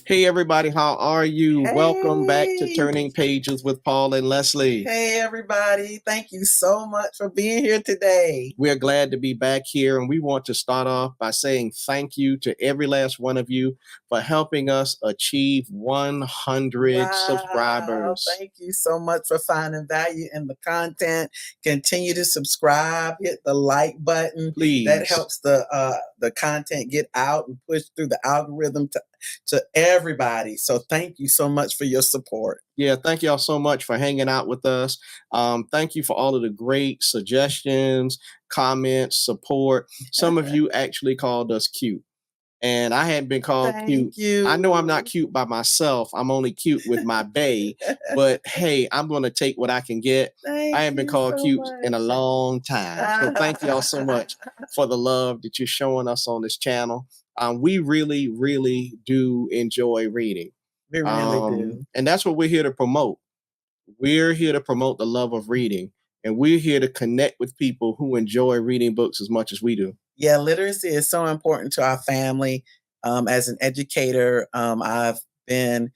Hey everybody, how are you? Welcome back to Hey, Turning Pages with Paul and Lesley. hey, everybody. Thank you so much for being here today. We're glad to be back here, and we want to start off by saying thank you to every last one of you for helping us achieve 100 Wow. subscribers. Thank you so much for finding value in the content. Continue to subscribe, hit the like button. That Please. helps the content get out and push through the algorithm to everybody. So thank you so much for your support. Yeah, thank y'all so much for hanging out with us. Thank you for all of the great suggestions, comments, support. Some of you actually called us cute. And I hadn't been called cute. Thank I know I'm not you. cute by myself. I'm only cute with my bae. But hey, I'm going to take what I can get. I Thank haven't been you called so cute in a much. long time. So thank y'all so much for the love that you're showing us on this channel. We really, really do enjoy reading. We really do. And that's what we're here to promote. We're here to promote the love of reading. And we're here to connect with people who enjoy reading books as much as we do. Yeah, literacy is so important to our family. As an educator, I've been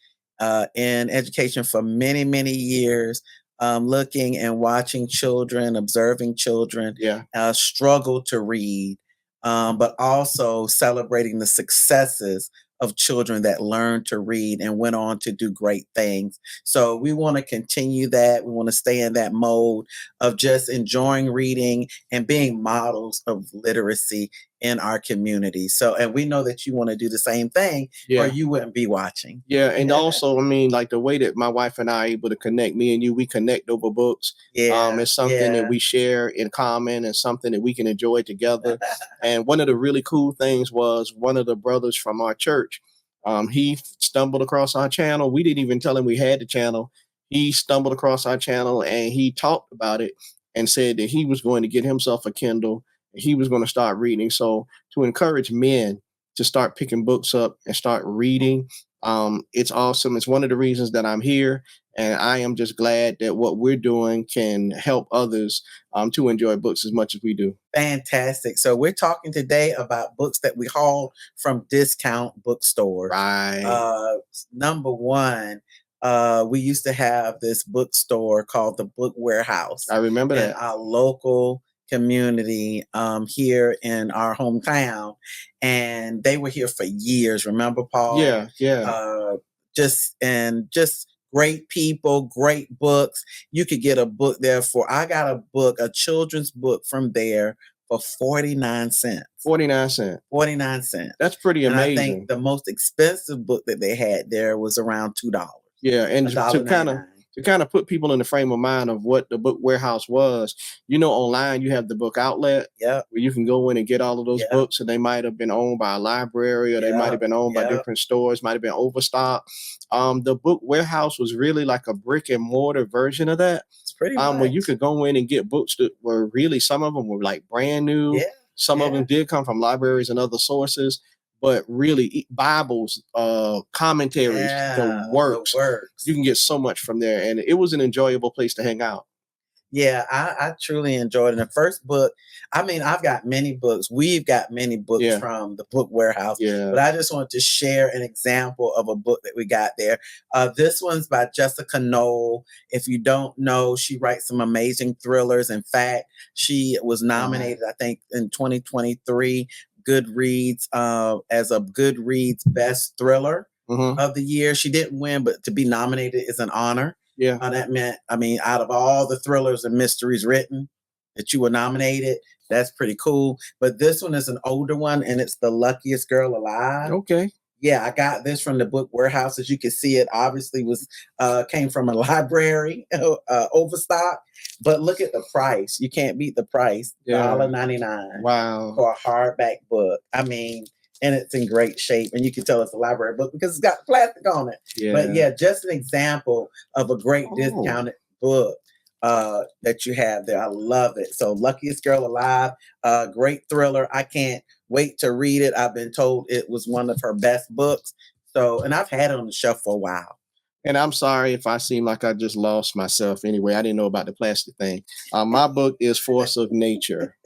in education for many, many years, looking and watching children, observing children Yeah. struggle to read, but also celebrating the successes of children that learned to read and went on to do great things. So we want to continue that. We want to stay in that mode of just enjoying reading and being models of literacy in our community. So, and we know that you want to do the same thing, or Yeah. you wouldn't be watching. Yeah, and also, I mean, like the way that my wife and I are able to connect, me and you, we connect over books. Yeah, It's something that yeah. we share in common and something that we can enjoy together. And one of the really cool things was one of the brothers from our church. He stumbled across our channel. We didn't even tell him we had the channel. He stumbled across our channel and he talked about it and said that he was going to get himself a Kindle. He was going to start reading. So to encourage men to start picking books up and start reading, it's awesome. It's one of the reasons that I'm here, and I am just glad that what we're doing can help others to enjoy books as much as we do. Fantastic. So we're talking today about books that we haul from discount bookstores. Right. Uh, Number one, we used to have this bookstore called the Book Warehouse I remember in that. our local community here in our hometown, and they were here for years. Remember, Paul? Yeah, yeah. Uh, just great people, great books. You could get a book there for. I got a book, a children's book from there for 49 cents. 49 cents. 49 cents. That's pretty And I think amazing. the most expensive book that they had there was around $2. Yeah, and A to dollar kind ninety of nine. to kind of put people in the frame of mind of what the book warehouse was, online you have the book outlet Yep, where you can go in and get all of those yep, books, and they might have been owned by a library or they might have yep, been owned by yep. different stores, might have been overstocked. The book warehouse was really like a brick and mortar version of that, It's pretty where you much. could go in and get books that were really, some of them were like brand new, Yeah, some of them yeah, did come from libraries and other sources, but really Bibles, commentaries, the yeah. The works. You works. can get so much from there, and it was an enjoyable place to hang out. Yeah, I truly enjoyed it. The first book, I mean, I've got many books. We've got many books Yeah, from the Book Warehouse, yeah. but I just wanted to share an example of a book that we got there. This one's by Jessica Knoll. If you don't know, she writes some amazing thrillers. In fact, she was Right. nominated, I think, in 2023 Goodreads as a Goodreads Best Thriller Hmm. of the Year. She didn't win, but to be nominated is an honor. Yeah. That meant, I mean, out of all the thrillers and mysteries written that you were nominated, that's pretty cool. But this one is an older one, and it's The Luckiest Girl Alive. Okay. Yeah, I got this from the Book Warehouse. As you can see, it obviously was came from a library, overstock. But look at the price. You can't beat the price. Yeah. $1.99 Wow. for a hardback book. I mean, and it's in great shape. And you can tell it's a library book because it's got plastic on it. But Yeah. yeah, just an example of a great Oh. discounted book that you have there. I love it. So Luckiest Girl Alive, great thriller. I can't wait to read it. I've been told it was one of her best books. So, and I've had it on the shelf for a while. And I'm sorry if I seem like I just lost myself. Anyway, I didn't know about the plastic thing. My book is Force of Nature.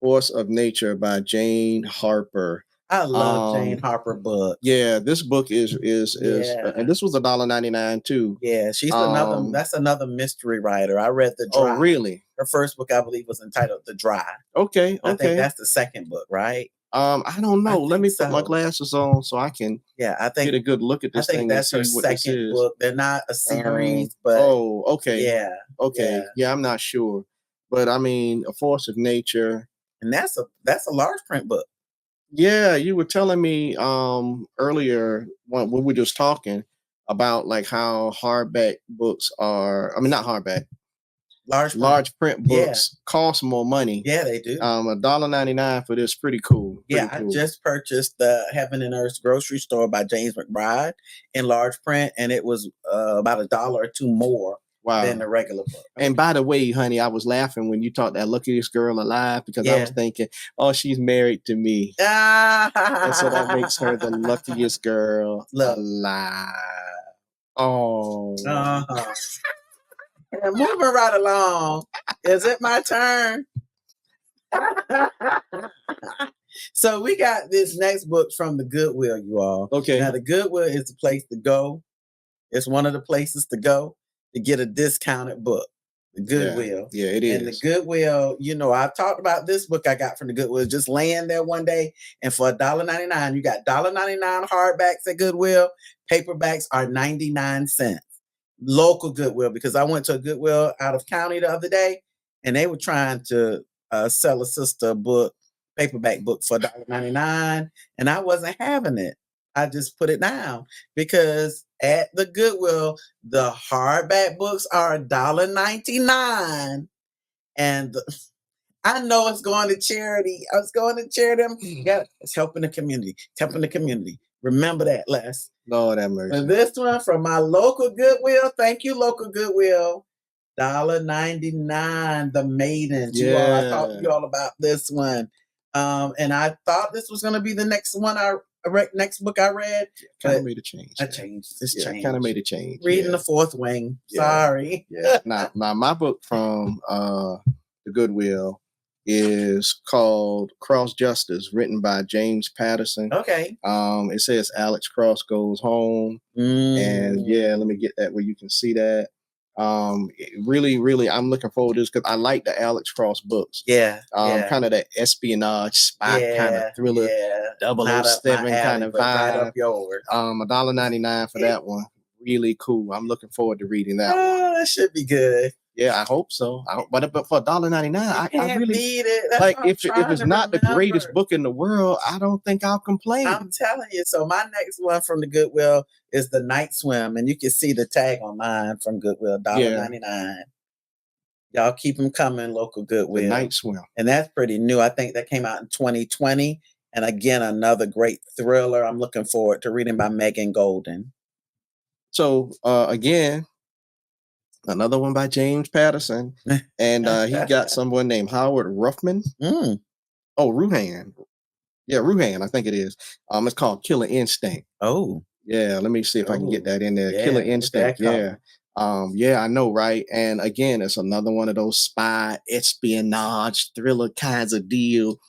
Force of Nature by Jane Harper. I love Jane Harper books. Yeah, this book is Yeah. and this was $1.99 too. Yeah, she's another. That's another mystery writer. I read The Oh, Dry. really? Her first book, I believe, was entitled The Dry. Okay, I think okay. that's the second book, right? I don't know. Let think me put my so. glasses on so I can Yeah, I think get a good look at I this think thing and that's her see what this second is. book. They're not a series, but Oh, okay, yeah, okay. Yeah, I'm not sure, but I mean, A Force of Nature. and that's a large print book. Yeah, you were telling me earlier when we were just talking about like how hardback books are. I mean, not hardback. Large print books cost more money. Yeah, they do. $1.99 for this, pretty cool. Pretty I cool. just purchased the Heaven and Earth grocery store by James McBride in large print, and it was about $1 or $2 more than the regular book. And by the way, honey, I was laughing when you talked that luckiest girl alive because I was thinking, oh, she's married to me. And so that makes her the luckiest girl alive. Oh. And moving right along. Is it my turn? So we got this next book from the Goodwill, you all. Okay. Now the Goodwill is the place to go. It's one of the places to go to get a discounted book. The Goodwill. Yeah, it is. And the Goodwill, I've talked about this book I got from the Goodwill, just laying there one day. And for $1.99, you got $1.99 hardbacks at Goodwill. Paperbacks are 99 cents. Local Goodwill, because I went to a Goodwill out of county the other day, and they were trying to sell a sister book, paperback book for $1.99, and I wasn't having it. I just put it down because at the Goodwill, the hardback books are $1.99, and I know it's going to charity. I was going to charity. It's helping the community. It's helping the community. Remember that, Les. Lord have mercy. And this one from my local Goodwill. Thank you, local Goodwill. $1.99. The Maidens. Yeah. I talked to you all about this one. And I thought this was going to be the next one next book I read. Kind of made a change. I changed. It's changed. Kind of made a change. Reading The Fourth Wing. Sorry. Yeah. Now my book from the Goodwill is called Cross Justice, written by James Patterson. Okay. It says Alex Cross Goes Home. And let me get that where you can see that. Really, I'm looking forward to this because I like the Alex Cross books. Kind of that espionage spy kind of thriller, 007 kind of vibe. Right up yours. $1.99 for that one. Really cool. I'm looking forward to reading that one. That should be good. Yeah, I hope so. But for $1.99, I really need it. That's like. If it's not the greatest book in the world, I don't think I'll complain. I'm telling you. So my next one from the Goodwill is The Night Swim, and you can see the tag on mine from Goodwill, $1.99. Y'all keep them coming, local Goodwill. The Night Swim, and that's pretty new. I think that came out in 2020, and again another great thriller. I'm looking forward to reading by Megan Golden. So again. Another one by James Patterson, and he got someone named Howard Ruffman. Oh, Ruhan. Yeah, Ruhan, I think it is. It's called Killer Instinct. Oh. Yeah, let me see if I can get that in there. Killer Instinct. Yeah. I know, right? And again, it's another one of those spy, espionage, thriller kinds of deal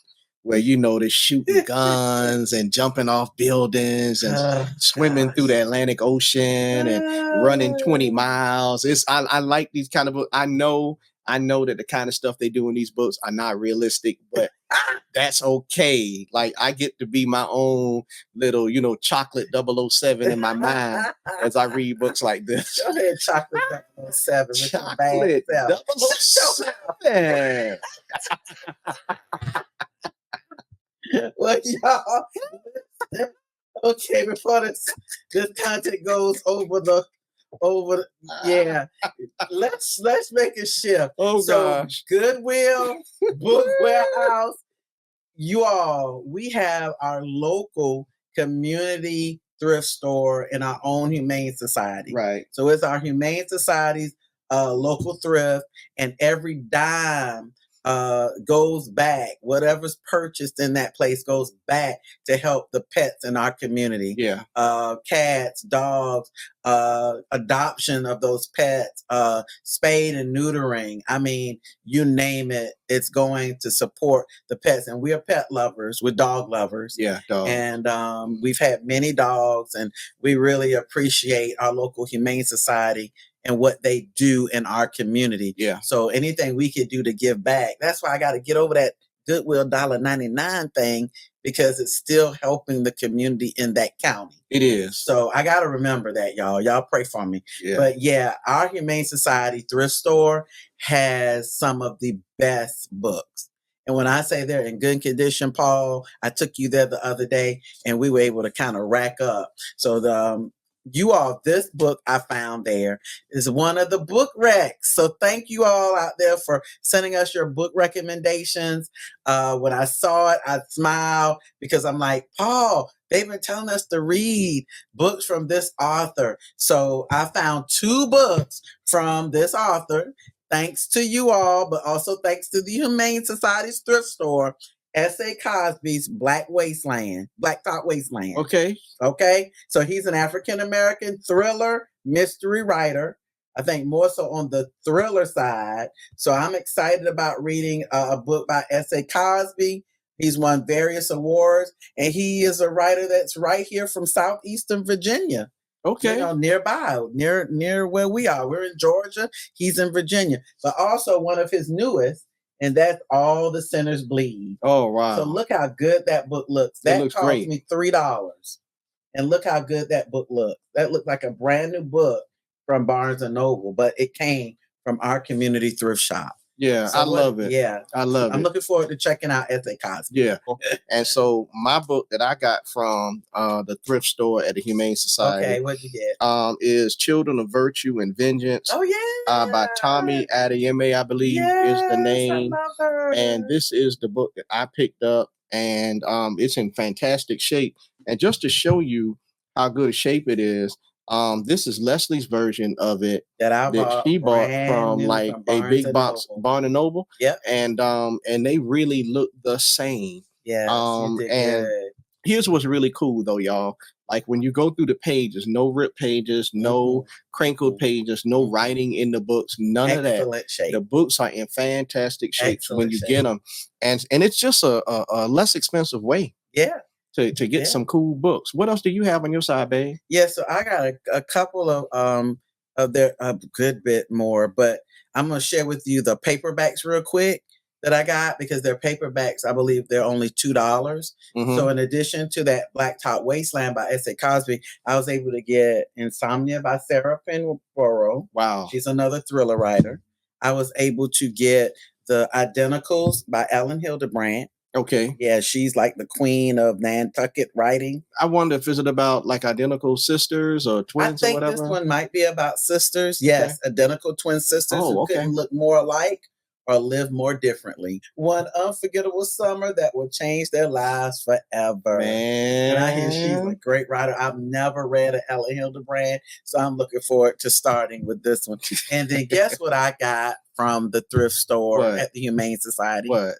where they're shooting guns and jumping off buildings and swimming through the Atlantic Ocean and running 20 miles. I like these kind of books. I know that the kind of stuff they do in these books are not realistic, but that's okay. Like I get to be my own little, chocolate 007 in my mind as I read books like this. Go ahead, chocolate 007. Chocolate 007. Well, y'all. Okay, before this content goes let's make a shift. Oh gosh. Goodwill, Book Warehouse, we have our local community thrift store in our own Humane Society. Right. So it's our Humane Society's local thrift, and every dime goes back. Whatever's purchased in that place goes back to help the pets in our community. Yeah. Cats, dogs, adoption of those pets, spade and neutering. I mean, you name it, it's going to support the pets. And we are pet lovers, we're dog lovers. Yeah, dog. And we've had many dogs, and we really appreciate our local Humane Society and what they do in our community. Yeah. So anything we could do to give back, that's why I got to get over that Goodwill $1.99 thing, because it's still helping the community in that county. It is. So I got to remember that, y'all. Y'all pray for me. Yeah. But yeah, our Humane Society thrift store has some of the best books. And when I say they're in good condition, Paul, I took you there the other day and we were able to kind of rack up. So this book I found there is one of the book recs. So thank you all out there for sending us your book recommendations. When I saw it, I smiled because I'm like, Paul, they've been telling us to read books from this author. So I found 2 books from this author. Thanks to you all, but also thanks to the Humane Society's thrift store, S.A. Cosby's Black Top Wasteland. Okay. So he's an African-American thriller mystery writer. I think more so on the thriller side. So I'm excited about reading a book by S.A. Cosby. He's won various awards, and he is a writer that's right here from southeastern Virginia. Okay. Nearby, near where we are. We're in Georgia. He's in Virginia. But also one of his newest, and that's All the Sinners Bleed. Oh, wow. So look how good that book looks. That looks cost great. me $3. And look how good that book looks. That looked like a brand new book from Barnes & Noble, but it came from our community thrift shop. Yeah, I love it. Yeah. I love it. I'm looking forward to checking out S.A. Cosby. Yeah. And so my book that I got from the thrift store at the Humane Society. Okay, what'd you get? Is Children of Virtue and Vengeance. Oh, yeah. By Tommy Adeyemi, I believe is the name. I love her. And this is the book that I picked up, and it's in fantastic shape. And just to show you how good a shape it is, this is Leslie's version of it that she bought from like a big box Barnes and Noble. Yep. And they really look the same. Yeah. And good. Here's what's really cool though, y'all. Like when you go through the pages, no ripped pages, no crinkled pages, no writing in the books, none of that. Excellent shape. The books are in fantastic shape when you get them, and it's just a less expensive way. Yeah. To get some cool books. What else do you have on your side, babe? Yeah, so I got a couple of their a good bit more, but I'm gonna share with you the paperbacks real quick that I got, because they're paperbacks. I believe they're only $2. So in addition to that Black Top Wasteland by S.A. Cosby, I was able to get Insomnia by Sarah Penborough. Wow. She's another thriller writer. I was able to get The Identicals by Ellen Hildebrandt. Okay. Yeah, she's like the queen of Nantucket writing. I wonder if is it about like identical sisters or twins or whatever? I think this one might be about sisters. Yes, identical twin sisters who couldn't look more alike or live more differently. One unforgettable summer that will change their lives forever. Man. And I hear she's a great writer. I've never read an Ellen Hildebrandt, so I'm looking forward to starting with this one. And then guess what I got from the thrift store at the Humane Society? What?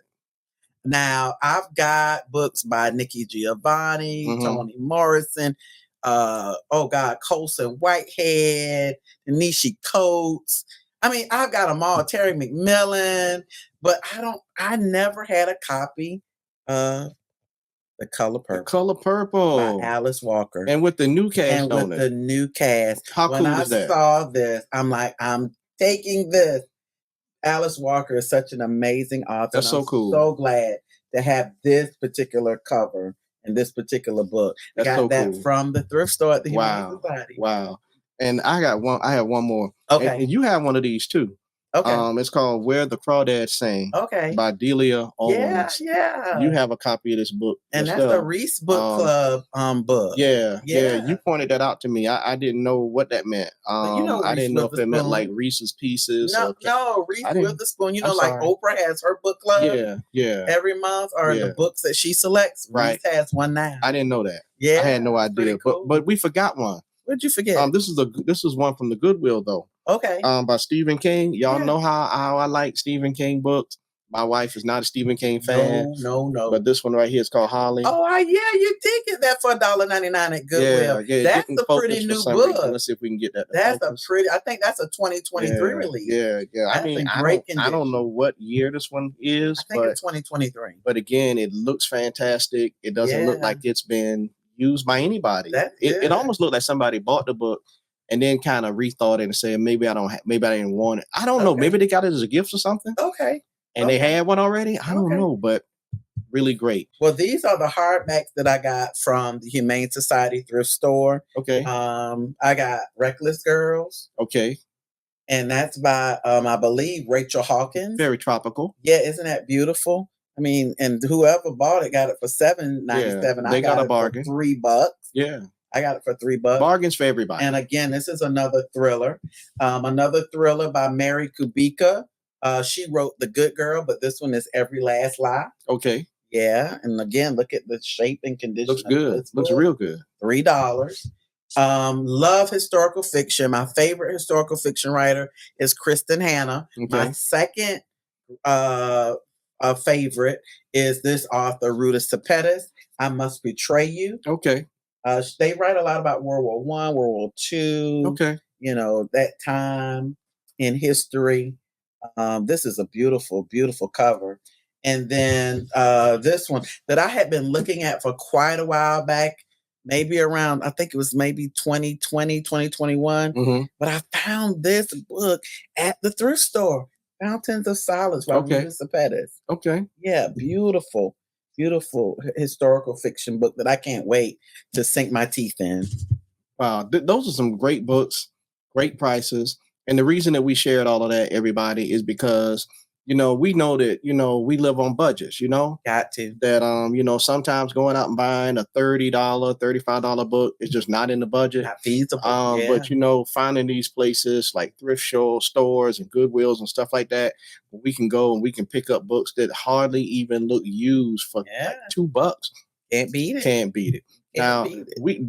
Now, I've got books by Nikki Giovanni, Toni Morrison, Colson Whitehead, Nishi Coates. I mean, I've got them all, Terry McMillan, but I never had a copy of The Color Purple. The Color Purple. By Alice Walker. And with the new cast on it. The new cast. How cool is that? When I saw this, I'm like, I'm taking this. Alice Walker is such an amazing author. That's so cool. So glad to have this particular cover and this particular book. That's I got that from the thrift store at the Humane Society. Wow. And I have one more. Okay. And you have one of these too. Okay. It's called Where the Crawdads Sing. Okay. By Delia Owens. Yeah. You have a copy of this book. And that's the Reese Book Club book. Yeah. You pointed that out to me. I didn't know what that meant. I didn't know if it meant like Reese's Pieces. No, Reese Witherspoon. Like Oprah has her book club. Yeah. Every month, or the books that she selects. Right. Reese has one now. I didn't know that. Yeah. I had no idea. Cool. But we forgot one. What'd you forget? This is one from the Goodwill though. Okay. By Stephen King. Y'all know how I like Stephen King books. My wife is not a Stephen King fan, No. but this one right here is called Holly. Oh, yeah, you did get that for $1.99 at Goodwill. Yeah, it That's didn't a pretty focus for new some reason. book. Let's see if we can get that to That's a focus. pretty. I think that's a 2023 release. Yeah. That's I mean, in I great don't know condition. what year this one is, I think but it's 2023. again, it looks fantastic. It doesn't look Yeah, like it's been used by anybody. that's It good. almost looked like somebody bought the book and then kind of rethought it and said, maybe I don't, maybe I didn't want it. I don't know. Okay. Maybe they got it as a gift or something, Okay. and they Okay. had one already. I don't Okay. know, but really great. Well, these are the hardbacks that I got from the Humane Society thrift store. Okay. I got Reckless Girls, Okay. and that's by I believe Rachel Hawkins. Very tropical. Yeah, isn't that beautiful? I mean, and whoever bought it got it for $7.97. Yeah, they got a it bargain. for $3. Yeah. I got it for $3. Bargains for everybody. And again, this is another thriller. Another thriller by Mary Kubica. She wrote The Good Girl, but this one is Every Last Lie. Okay. Yeah, and again, look at the shape and condition. Looks good. Looks real good. $3. Love historical fiction. My favorite historical fiction writer is Kristen Hanna. Okay. My second favorite is this author, Ruta Sepetys. I Must Betray You. Okay. They write a lot about World War I, World War II. Okay. You know, that time in history. This is a beautiful, beautiful cover. And then this one that I had been looking at for quite a while back, maybe around, I think it was maybe 2020, 2021. Mm-hmm. But I found this book at the thrift store, Fountains of Solace by Ruta Sepetys. Okay. Yeah, beautiful, beautiful historical fiction book that I can't wait to sink my teeth in. Wow, those are some great books, great prices. And the reason that we shared all of that, everybody, is because, we know that, we live on budgets, Got to. That, sometimes going out and buying a $30, $35 book is just not in the budget. Not feasible. But, finding these places like thrift stores and Goodwills and stuff like that, we can go and we can pick up books that hardly even look used for like $2. Can't beat it. Can't beat it. Now,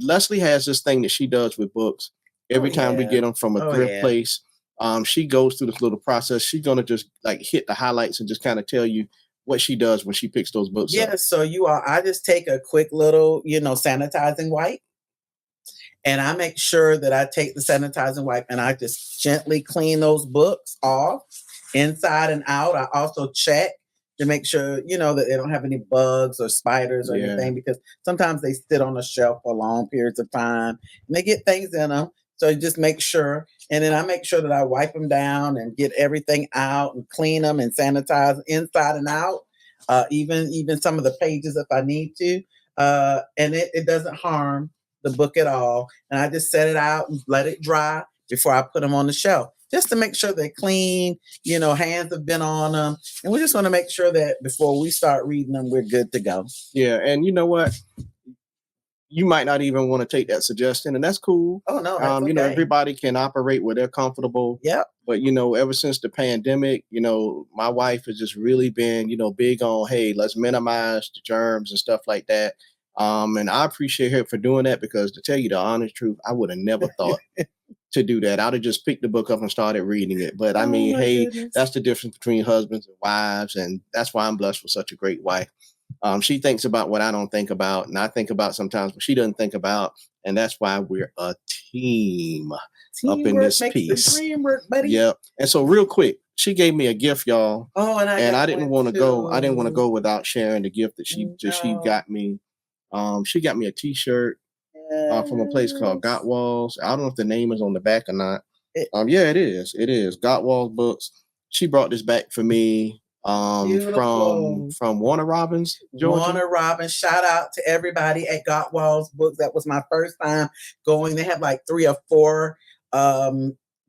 Lesley has this thing that she does with books. Every time we get them from a thrift place, she goes through this little process. She's going to just like hit the highlights and just kind of tell you what she does when she picks those books up. So I just take a quick little, sanitizing wipe, and I make sure that I take the sanitizing wipe and I just gently clean those books off inside and out. I also check to make sure, that they don't have any bugs or spiders or anything, because sometimes they sit on a shelf for long periods of time and they get things in them. So you just make sure. And then I make sure that I wipe them down and get everything out and clean them and sanitize inside and out, even some of the pages if I need to. And it doesn't harm the book at all. And I just set it out and let it dry before I put them on the shelf, just to make sure they're clean, hands have been on them. And we just want to make sure that before we start reading them, we're good to go. Yeah. And you know what? You might not even want to take that suggestion, and that's cool. Oh, no, that's okay. Everybody can operate where they're comfortable. Yeah. But, ever since the pandemic, my wife has just really been, big on, hey, let's minimize the germs and stuff like that. And I appreciate her for doing that, because to tell you the honest truth, I would have never thought to do that. I'd have just picked the book up and started reading it. But I mean, goodness. That's the difference between husbands and wives. And that's why I'm blessed with such a great wife. She thinks about what I don't think about, and I think about sometimes what she doesn't think about. And that's why we're a team up in this piece. Dream work, buddy. Yep. And so real quick, she gave me a gift, y'all. Oh, and I didn't want to go. I didn't want to go without sharing the gift that she got me. She got me a T-shirt from a place called Gotwals. I don't know if the name is on the back or not. Yeah, it is. It is Gotwals Books. She brought this back for me. From Warner Robins, Georgia. Warner Robins. Shout out to everybody at Gotwals Books. That was my first time going. They have like 3 or 4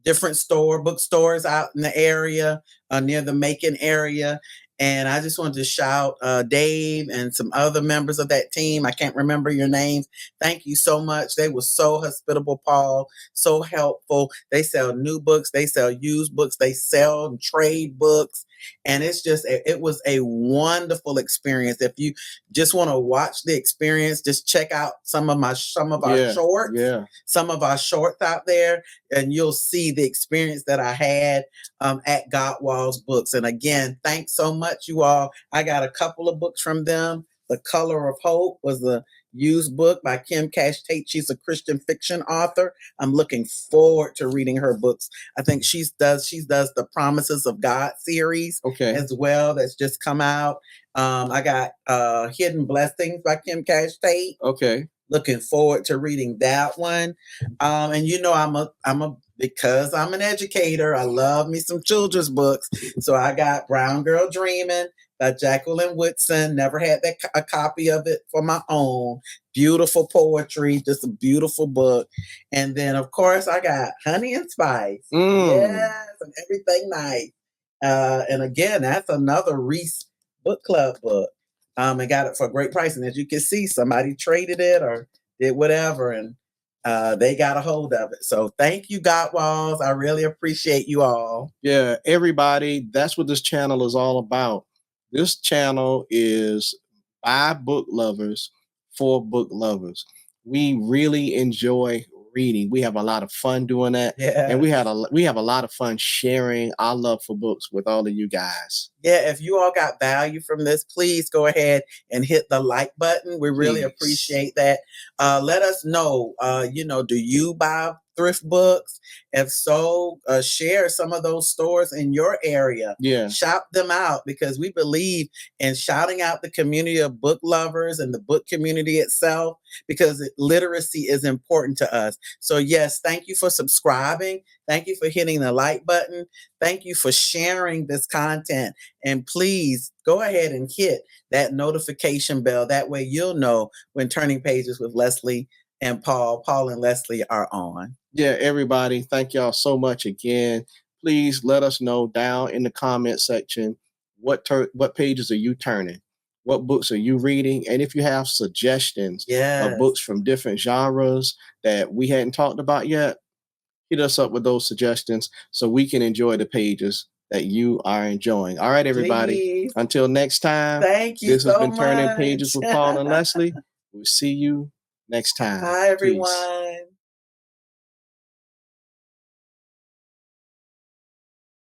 different bookstores out in the area, near the Macon area. And I just wanted to shout Dave and some other members of that team. I can't remember your names. Thank you so much. They were so hospitable, Paul, so helpful. They sell new books. They sell used books. They sell and trade books. And it was a wonderful experience. If you just want to watch the experience, just check out some of our shorts, some of our shorts out there, and you'll see the experience that I had at Gotwals Books. And again, thanks so much. much, you all. I got a couple of books from them. The Color of Hope was a used book by Kim Cash Tate. She's a Christian fiction author. I'm looking forward to reading her books. I think she does the Promises of God series Okay. as well, that's just come out. I got Hidden Blessings by Kim Cash Tate. Okay. Looking forward to reading that one. And you know, because I'm an educator, I love me some children's books. So I got Brown Girl Dreaming by Jacqueline Woodson. Never had a copy of it for my own. Beautiful poetry, just a beautiful book. And then, of course, I got Honey and Spice. Yes, and Everything Nice. And again, that's another Reese Book Club book. And got it for a great price. And as you can see, somebody traded it or did whatever, and they got a hold of it. So thank you, Gotwals. I really appreciate you all. Yeah, everybody, that's what this channel is all about. This channel is by book lovers for book lovers. We really enjoy reading. We have a lot of fun doing that. Yeah. And we have a lot of fun sharing our love for books with all of you guys. Yeah, if you all got value from this, please go ahead and hit the like button. We really appreciate that. Let us know, do you buy thrift books? If so, share some of those stores in your area. Yeah. Shout them out, because we believe in shouting out the community of book lovers and the book community itself, because literacy is important to us. So yes, thank you for subscribing. Thank you for hitting the like button. Thank you for sharing this content. And please go ahead and hit that notification bell. That way you'll know when Turning Pages with Lesley and Paul and Lesley are on. Yeah, everybody, thank y'all so much again. Please let us know down in the comment section what pages are you turning? What books are you reading? And if you have suggestions of books from different genres that we hadn't talked about yet, hit us up with those suggestions so we can enjoy the pages that you are enjoying. All right, everybody. Please. Until next time. Thank you. This has been Turning Pages with Paul and Lesley. We'll see you next time. Bye, everyone. Peace.